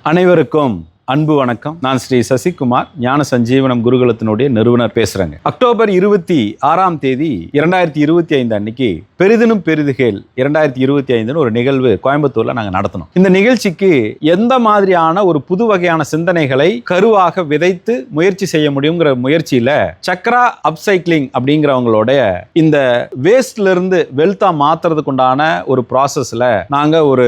அனைவருக்கும் அன்பு வணக்கம். நான் ஸ்ரீ சசிகுமார், ஞான சஞ்சீவனம் குருகுலத்தினுடைய நிறுவனர் பேசுறேங்க. அக்டோபர் 26 2025 அன்னைக்கு பெரிதினும் பெரிதுகேள் 2025 ஒரு நிகழ்வு கோயம்புத்தூர்ல நாங்க நடத்தினோம். இந்த நிகழ்ச்சிக்கு எந்த மாதிரியான ஒரு புது வகையான சிந்தனைகளை கருவாக விதைத்து முயற்சி செய்ய முடியுங்கிற முயற்சியில சக்ரா அப்சைக்ளிங் அப்படிங்கிறவங்களுடைய இந்த வேஸ்ட்ல இருந்து வெல்த்தா மாத்துறதுக்கு உண்டான ஒரு ப்ராசஸ்ல நாங்க ஒரு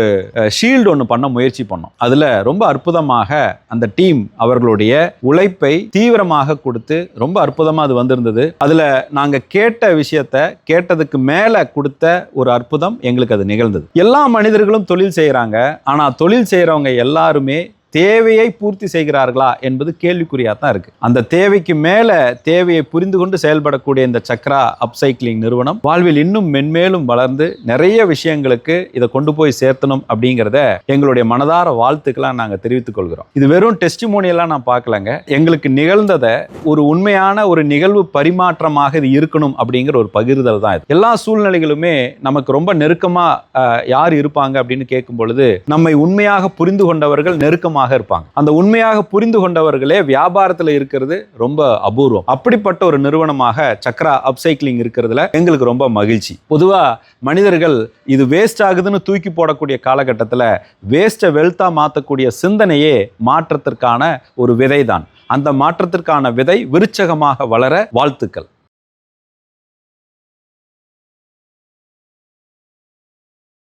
ஷீல்டு ஒன்று பண்ண முயற்சி பண்ணோம். அதுல ரொம்ப அற்புதமாக அந்த டீம் அவர்களுடைய உழைப்பை தீவிரமாக கொடுத்து ரொம்ப அற்புதமா அது வந்திருந்தது. அதுல நாங்க கேட்ட விஷயத்தை கேட்டதுக்கு மேல கொடுத்த ஒரு அற்புதம் எங்களுக்கு அது நிகழ்ந்தது. எல்லா மனிதர்களும் தொழில் செய்யறாங்க. ஆனா தொழில் செய்யறவங்க எல்லாருமே தேவையை பூர்த்தி செய்கிறார்களா என்பது கேள்விக்குறியா தான் இருக்கு. அந்த தேவைக்கு மேல தேவையை புரிந்து கொண்டு செயல்படக்கூடிய இந்த சக்ரா அப்சைக்ளிங் நிறுவனம் வாழ்வில் இன்னும் மென்மேலும் வளர்ந்து நிறைய விஷயங்களுக்கு இதை கொண்டு போய் சேர்த்தணும் அப்படிங்கிறத எங்களுடைய மனதார வாழ்த்துக்கெல்லாம் நாங்க தெரிவித்துக் கொள்கிறோம். இது வெறும் டெஸ்டிமோனியெல்லாம் நான் பார்க்கலங்க. எங்களுக்கு நிகழ்ந்ததை ஒரு உண்மையான ஒரு நிகழ்வு பரிமாற்றமாக இது இருக்கணும் அப்படிங்கிற ஒரு பகிர்தல் தான் இது. எல்லா சூழ்நிலைகளுமே நமக்கு ரொம்ப நெருக்கமா யார் இருப்பாங்க அப்படின்னு கேட்கும் பொழுது நம்மை உண்மையாக புரிந்து கொண்டவர்கள் நெருக்கமாக இருப்பாங்க. அந்த உண்மையாக புரிந்து கொண்டவர்களே வியாபாரத்தில் இருக்கிறது ரொம்ப அபூர்வம். அப்படிப்பட்ட ஒரு நிறுவனமாக சக்ரா அப்சைக்ளிங் இருக்கிறதுல எங்களுக்கு ரொம்ப மகிழ்ச்சி. பொதுவா மனிதர்கள் இது வேஸ்ட் ஆகுதுன்னு தூக்கி போடக்கூடிய காலகட்டத்தில் வேஸ்ட்டை வெல்த்தா மாற்றக்கூடிய சிந்தனையே மாற்றத்திற்கான ஒரு விதை தான். அந்த மாற்றத்திற்கான விதை விருட்சகமாக வளர வாழ்த்துக்கள்.